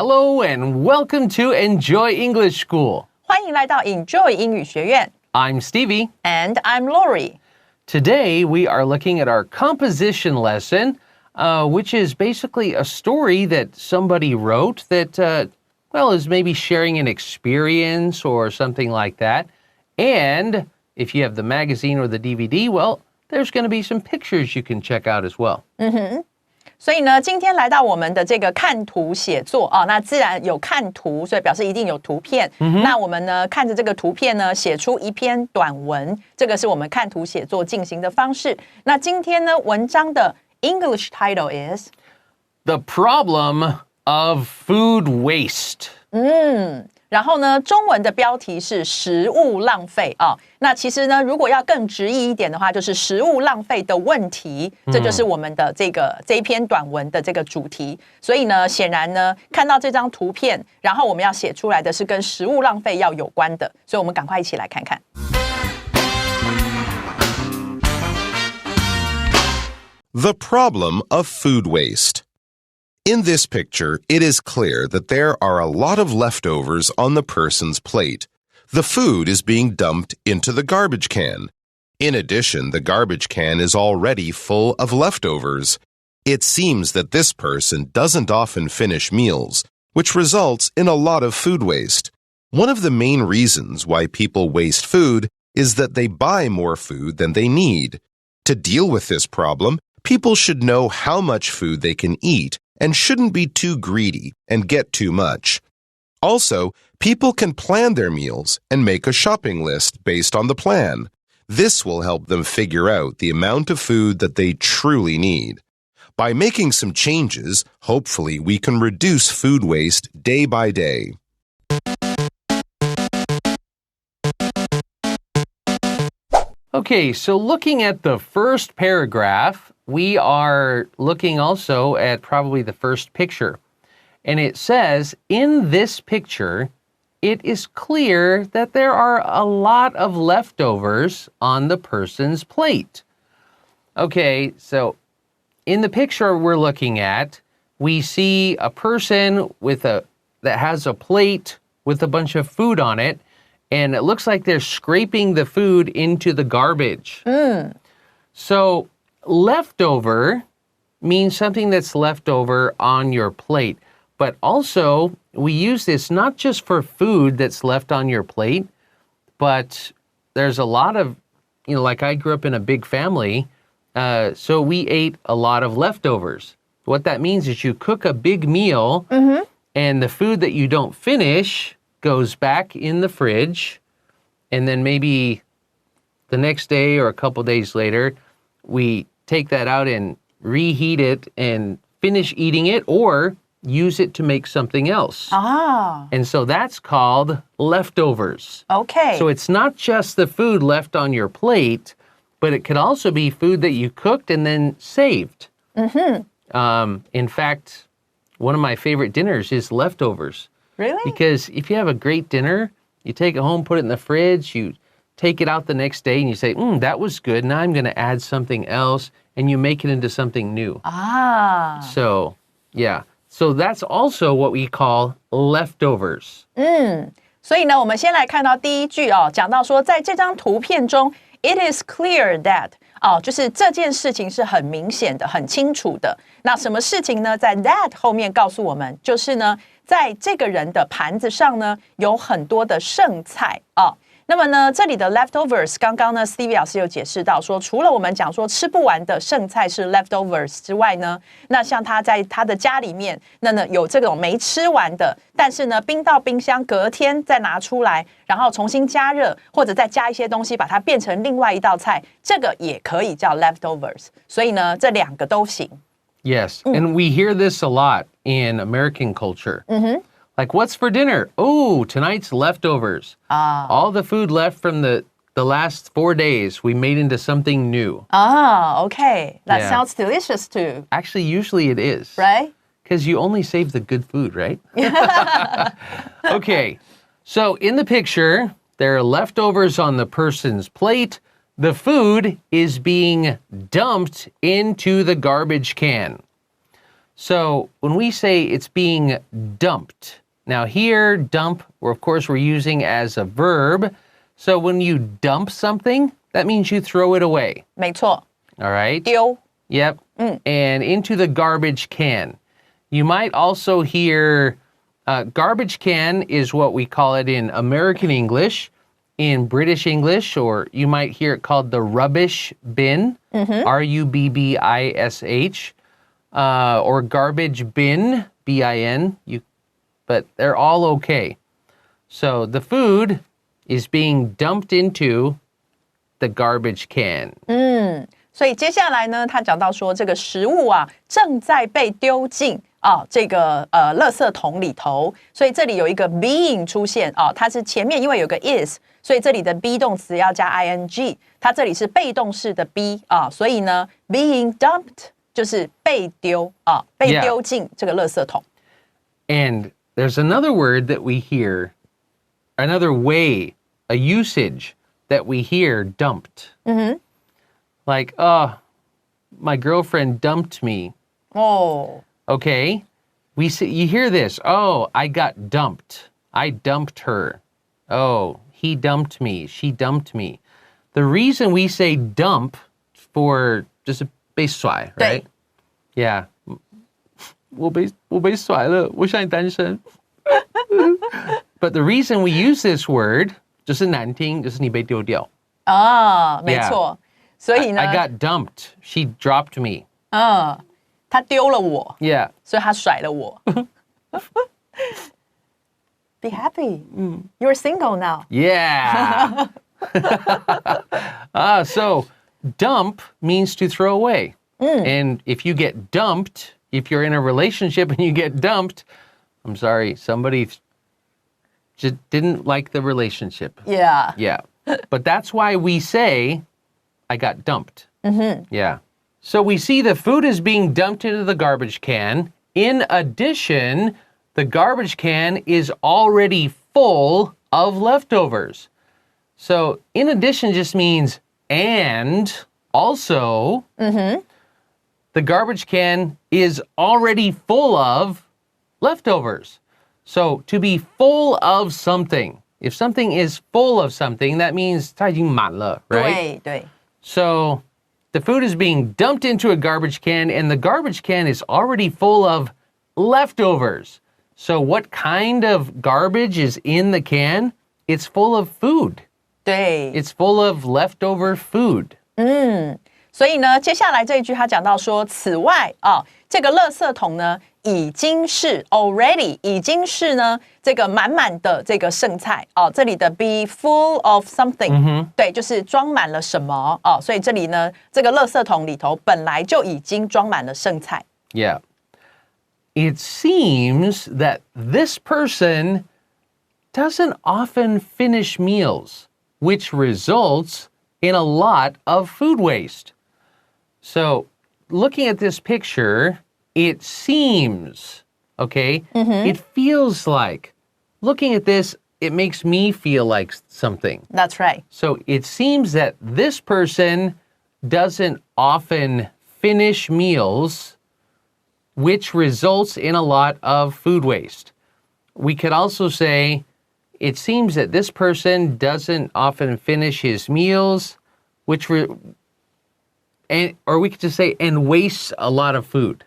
Hello and welcome to Enjoy English School. 欢迎来到 Enjoy 英语学院。I'm Stevie. And I'm Laurie. Today we are looking at our composition lesson, which is basically a story that somebody wrote that, is maybe sharing an experience or something like that. And if you have the magazine or the DVD, there's going to be some pictures you can check out as well. 所以呢，今天来到我们的这个看图写作啊，那自然有看图，所以表示一定有图片。那我们呢，看着这个图片呢，写出一篇短文，这个是我们看图写作进行的方式。那今天呢，文章的 English title is The Problem of Food Waste. 然后呢，中文的标题是食物浪费啊。那其实呢，如果要更直译一点的话，就是食物浪费的问题，这就是我们的这一篇短文的这个主题。所以呢，显然呢，看到这张图片，然后我们要写出来的是跟食物浪费要有关的，所以我们赶快一起来看看。The problem of food waste.In this picture, it is clear that there are a lot of leftovers on the person's plate. The food is being dumped into the garbage can. In addition, the garbage can is already full of leftovers. It seems that this person doesn't often finish meals, which results in a lot of food waste. One of the main reasons why people waste food is that they buy more food than they need. To deal with this problem, people should know how much food they can eat.And shouldn't be too greedy and get too much. Also, people can plan their meals and make a shopping list based on the plan. This will help them figure out the amount of food that they truly need. By making some changes, hopefully we can reduce food waste day by day. Okay, so looking at the first paragraph,we are looking also at probably the first picture. And it says, in this picture, it is clear that there are a lot of leftovers on the person's plate. Okay, so in the picture we're looking at, we see a person that has a plate with a bunch of food on it, and it looks like they're scraping the food into the garbage. So,Leftover means something that's left over on your plate. But also, we use this not just for food that's left on your plate, but there's a lot of, like I grew up in a big family, so we ate a lot of leftovers. What that means is you cook a big meal, and the food that you don't finish goes back in the fridge, and then maybe the next day or a couple days later, we take that out and reheat it and finish eating it or use it to make something else. And so that's called leftovers. Okay. So it's not just the food left on your plate, but it could also be food that you cooked and then saved. In fact, one of my favorite dinners is leftovers. Really? Because if you have a great dinner, you take it home, put it in the fridge, you take it out the next day and you say, that was good. Now I'm going to add something else, and you make it into something new. So, yeah. So that's also what we call leftovers. 所以呢，我们先来看到第一句哦，讲到说，在这张图片中 ，it is clear that 就是这件事情是很明显的、很清楚的。那什么事情呢？在 that 后面告诉我们，就是呢，在这个人的盘子上呢，有很多的剩菜啊。那么呢，这里的 leftovers， 刚刚呢 Stevie 老师有解释到说，除了我们讲说吃不完的剩菜是 leftovers 之外呢，那像他在他的家里面，那呢有这种没吃完的，但是呢冰到冰箱，隔天再拿出来，然后重新加热，或者再加一些东西，把它变成另外一道菜，这个也可以叫 leftovers。所以呢，这两个都行。Yes, and we hear this a lot in American culture. Like, what's for dinner? Oh, tonight's leftovers. All the food left from the last 4 days, we made into something new. Okay. That sounds delicious too. Actually, usually it is. Right? Because you only save the good food, right? Okay. So in the picture, there are leftovers on the person's plate. The food is being dumped into the garbage can. So when we say it's being dumped, now here, dump, of course, we're using as a verb. So when you dump something, that means you throw it away. 没错， All right? 丢 Yep. And into the garbage can. You might also hear garbage can is what we call it in American English. In British English, or you might hear it called the rubbish bin, R-U-B-B-I-S-H, or garbage bin, B-I-N, but they're all okay. So the food is being dumped into the garbage can. 所以接下来呢，他讲到说，这个食物啊正在被丢进这个垃圾桶里头，所以这里有一个 being 出现它是前面因为有个 is， 所以这里的 be 动词要加 ing， 它这里是被动式的 be 所以呢 being dumped 就是被丢被丢进这個垃圾桶。And there's another word that we hear, another way, a usage that we hear dumped. Like, my girlfriend dumped me. Oh. Okay, you hear this. Oh, I got dumped. I dumped her. Oh, he dumped me. She dumped me. The reason we say dump for just 被甩, right? Yeah. 我被甩了，我想单身。But the reason we use this word 就是难听，就是你被丢掉。没错。所以呢 I got dumped. She dropped me. 他丢了我 Yeah. 所以他甩了我。Be happy. You're single now. Yeah. So dump means to throw away. And if you get dumped, if you're in a relationship and you get dumped, I'm sorry, somebody just didn't like the relationship. Yeah. Yeah. But that's why we say, I got dumped. Yeah. So we see the food is being dumped into the garbage can. In addition, the garbage can is already full of leftovers. So in addition just means and also, the garbage can is already full of leftovers. So to be full of something, if something is full of something, that means 它已经满了, right? 对。 So the food is being dumped into a garbage can, and the garbage can is already full of leftovers. So what kind of garbage is in the can? It's full of food. 对。 It's full of leftover food. 所以呢，接下来这一句他讲到说，此外这个垃圾桶呢，已经是 already 已经是呢这个满满的这个剩菜这里的 be full of something，对，就是装满了什么所以这里呢，这个垃圾桶里头本来就已经装满了剩菜。Yeah. It seems that this person doesn't often finish meals, which results in a lot of food waste. So, looking at this picture, it seems, okay? It feels like, looking at this, it makes me feel like something. That's right. So, it seems that this person doesn't often finish meals, which results in a lot of food waste. We could also say, it seems that this person doesn't often finish his meals, which or we could just say, and wastes a lot of food.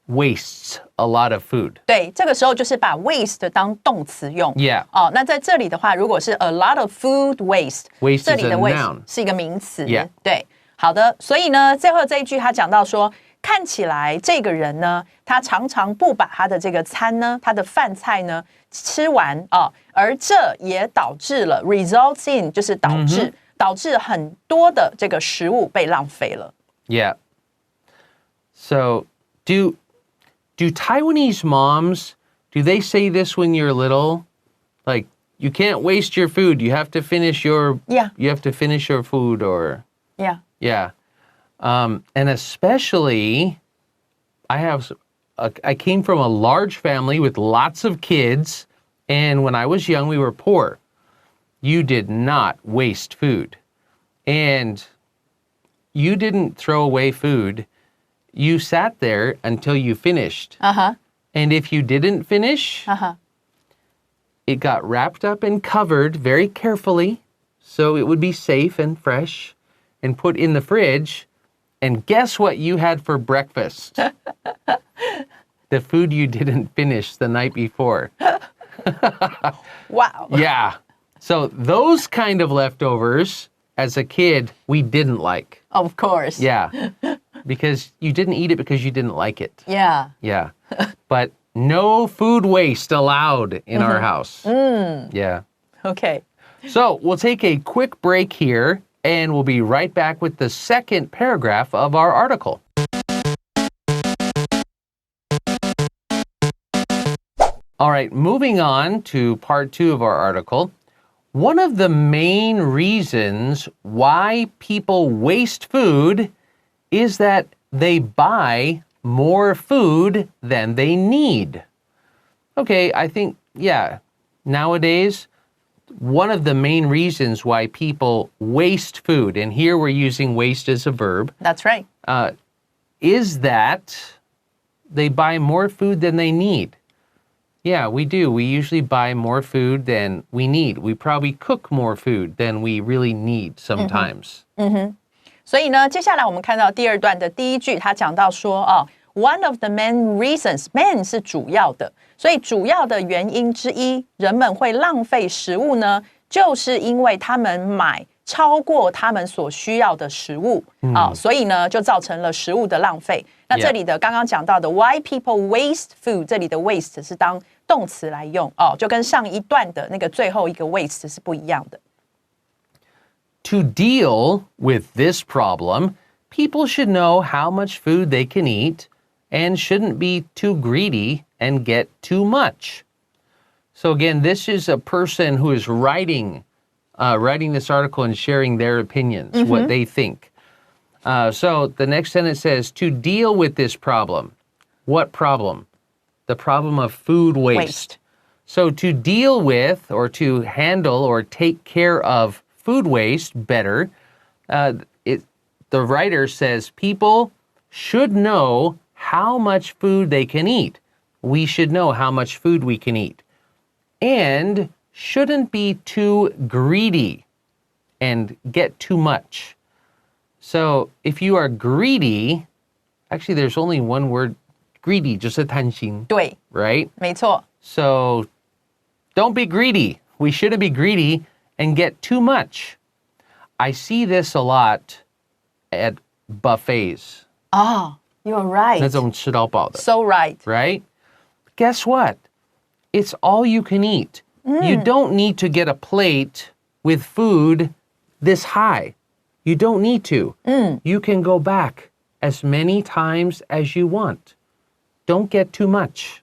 Wastes a lot of food. 对，这个时候就是把 waste 当动词用。Yeah. 那在这里的话，如果是 a lot of food waste， Waste 这里的 is a waste noun. 是一个名词。Yeah. 对，好的。所以呢，最后这一句他讲到说，看起来这个人呢，他常常不把他的这个餐呢，他的饭菜呢吃完而这也导致了 results in 就是导致很多的这个食物被浪费了。Yeah. So, do Taiwanese moms, do they say this when you're little? Like, you can't waste your food. You have to finish your You have to finish your food or Yeah. And especially I came from a large family with lots of kids, and when I was young we were poor. You did not waste food. And you didn't throw away food. you sat there until you finished. And if you didn't finish, it got wrapped up and covered very carefully so it would be safe and fresh and put in the fridge. And guess what you had for breakfast? The food you didn't finish the night before. Wow. Yeah. So those kind of leftovers, as a kid, we didn't like. Of course. Yeah. Because you didn't eat it because you didn't like it. Yeah. Yeah. But no food waste allowed in our house. Yeah. Okay. So we'll take a quick break here, and we'll be right back with the second paragraph of our article. All right, moving on to part 2 of our article. One of the main reasons why people waste food is that they buy more food than they need. Okay, I think, yeah, nowadays, one of the main reasons why people waste food, and here we're using waste as a verb. That's right. Is that they buy more food than they need. Yeah, we do. We usually buy more food than we need. We probably cook more food than we really need sometimes. 所以呢，接下来我们看到第2段的第1句，他讲到说one of the main reasons, main 是主要的，所以主要的原因之一，人们会浪费食物呢，就是因为他们买超过他们所需要的食物所以呢，就造成了食物的浪费。那这里的刚刚讲到的 why people waste food， 这里的 waste 是当动词来用就跟上一段的那个最后一个 waste 是不一样的。To deal with this problem, people should know how much food they can eat and shouldn't be too greedy and get too much. So again, this is a person who is writing this article and sharing their opinions, what they think. So the next sentence says, to deal with this problem. What problem? The problem of food waste. So to deal with or to handle or take care of food waste better, the writer says people should know how much food they can eat. We should know how much food we can eat. And shouldn't be too greedy and get too much. So if you are greedy, actually there's only one word, greedy, 就是贪心。对 Right? 没错 So don't be greedy. We shouldn't be greedy and get too much. I see this a lot at buffets. You're right. 那种吃到饱的 So right. Right? Guess what? It's all you can eat. You don't need to get a plate with food this high. You don't need to. You can go back as many times as you want. Don't get too much.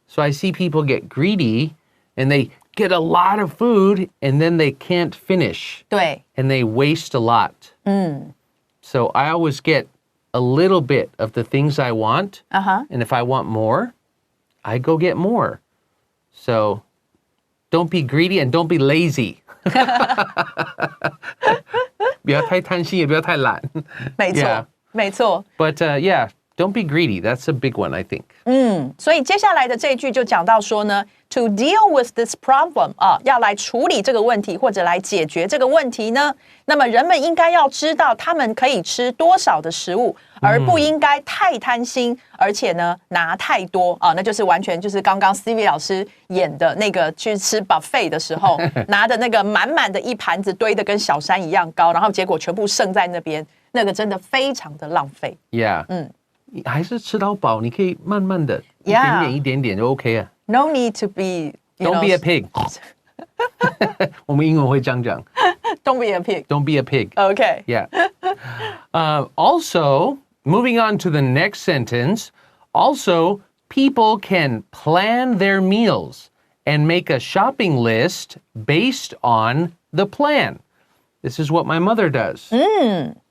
So I see people get greedy and they get a lot of food and then they can't finish. 对 And they waste a lot. So I always get a little bit of the things I want. And if I want more, I go get more. So don't be greedy and don't be lazy. 不要太贪心，也不要太懒。没错 Yeah. 没错 But yeah, don't be greedy. That's a big one, I think. 所以接下来的这一句就讲到说呢 to deal with this problem 要来处理这个问题或者来解决这个问题呢，那么人们应该要知道他们可以吃多少的食物，而不应该太贪心，而且呢拿太多那就是完全就是刚刚 Stevie 老师演的那个去吃 buffet 的时候拿的那个满满的一盘子堆得跟小山一样高，然后结果全部剩在那边，那个真的非常的浪费。 Yeah. 还是吃到饱，你可以慢慢的 Yeah. 一点点就 OK 啊。No need to be Don't be a pig. 我们英文会这样讲。Don't be a pig. Don't be a pig. Okay. Yeah. Also, moving on to the next sentence, also, people can plan their meals and make a shopping list based on the plan. This is what my mother does.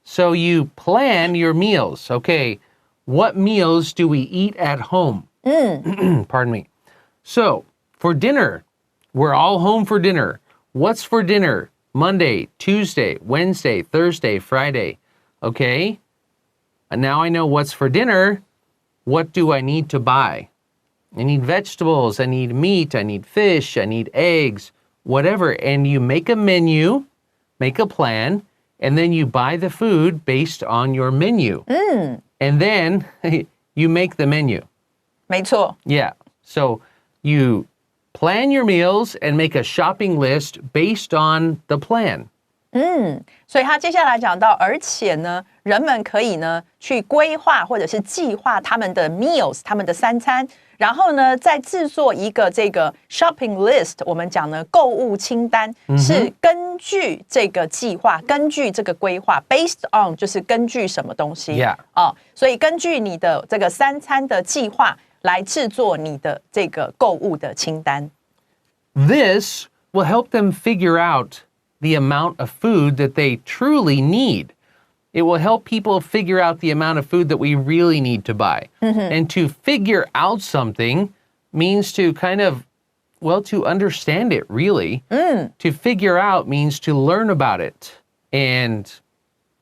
So you plan your meals. Okay, what meals do we eat at home? Pardon me. So, for dinner, we're all home for dinner. What's for dinner? Monday, Tuesday, Wednesday, Thursday, Friday. Okay? now I know what's for dinner. What do I need to buy? I need vegetables, I need meat, I need fish, I need eggs, whatever. And you make a menu, make a plan, and then you buy the food based on your menu. And then you make the menu. 没错。 Yeah. So you plan your meals and make a shopping list based on the plan. 所以他接下来讲到，而且呢，人们可以呢去规划或者是计划他们的 meals， 他们的三餐，然后呢再制作一个这个 shopping list， 我们讲呢购物清单，是根据这个计划，根据这个规划 based on 就是根据什么东西 Yeah. 所以根据你的这个三餐的计划来制作你的这个购物的清单。 This will help them figure out the amount of food that they truly need. It will help people figure out the amount of food that we really need to buy. And to figure out something means to kind of, well, to understand it, really. To figure out means to learn about it and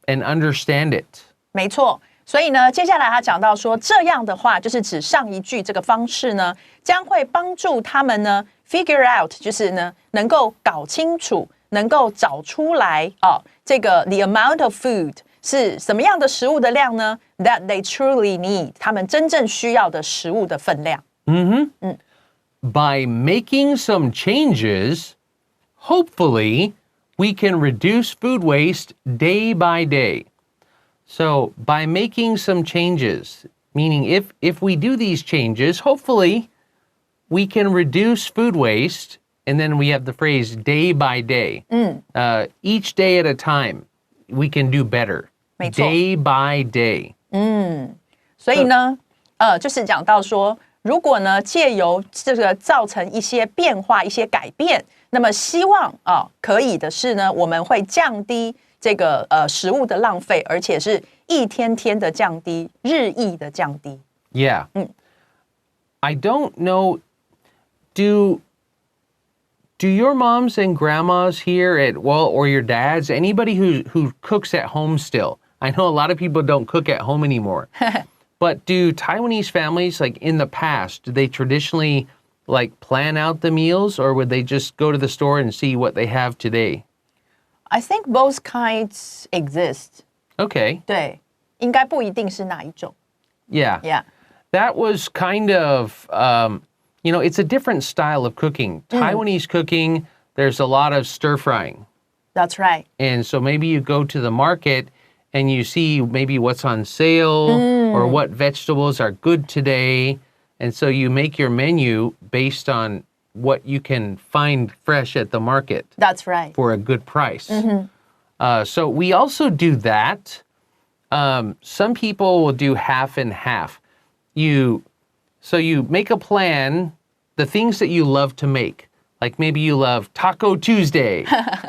understand it. 没错。所以呢，接下来他讲到说，这样的话就是指上一句这个方式呢，将会帮助他们呢 figure out， 就是呢能够搞清楚，能够找出来这个 the amount of food 是什么样的食物的量呢 ？That they truly need， 他们真正需要的食物的分量。By making some changes, hopefully we can reduce food waste day by day. So by making some changes, meaning if we do these changes, hopefully we can reduce food waste. And then we have the phrase day by day. Each day at a time, we can do better. 没错。 Day by day. 所以呢，就是讲到说，如果呢借由这个造成一些变化、一些改变，那么希望可以的是呢，我们会降低这个食物的浪费，而且是一天天的降低，日益的降低。 Yeah. I don't know, do your moms and grandmas here or your dads, anybody who cooks at home still? I know a lot of people don't cook at home anymore. But do Taiwanese families, like in the past, do they traditionally like plan out the meals, or would they just go to the store and see what they have today? I think both kinds exist. Okay. 对，应该不一定是哪一种。 Yeah. Yeah. That was kind of, it's a different style of cooking. Taiwanese cooking, there's a lot of stir frying. That's right. And so maybe you go to the market and you see maybe what's on sale or what vegetables are good today. And so you make your menu based on what you can find fresh at the market. That's right. For a good price. So we also do that. Some people will do half and half. So you make a plan, the things that you love to make. Like maybe you love Taco Tuesday.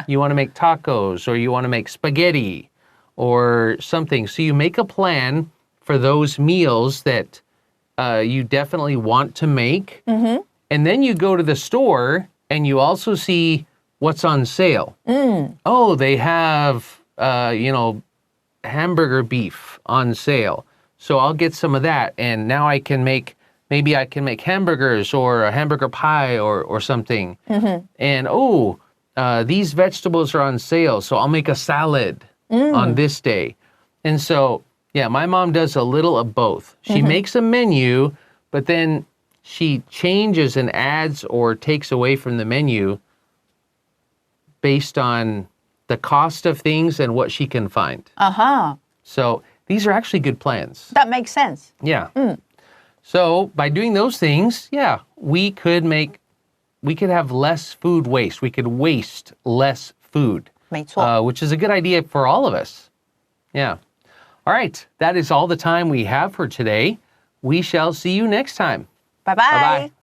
You want to make tacos, or you want to make spaghetti or something. So you make a plan for those meals that you definitely want to make. And then you go to the store and you also see what's on sale. Oh, they have, hamburger beef on sale. So I'll get some of that. And now maybe I can make hamburgers or a hamburger pie or something. And these vegetables are on sale, so I'll make a salad on this day. And so, yeah, my mom does a little of both. She makes a menu, but then she changes and adds or takes away from the menu based on the cost of things and what she can find. So these are actually good plans. That makes sense. Yeah. So by doing those things, yeah, we could have less food waste. We could waste less food. 没错。 Which is a good idea for all of us. Yeah. All right. That is all the time we have for today. We shall see you next time. Bye bye. Bye-bye.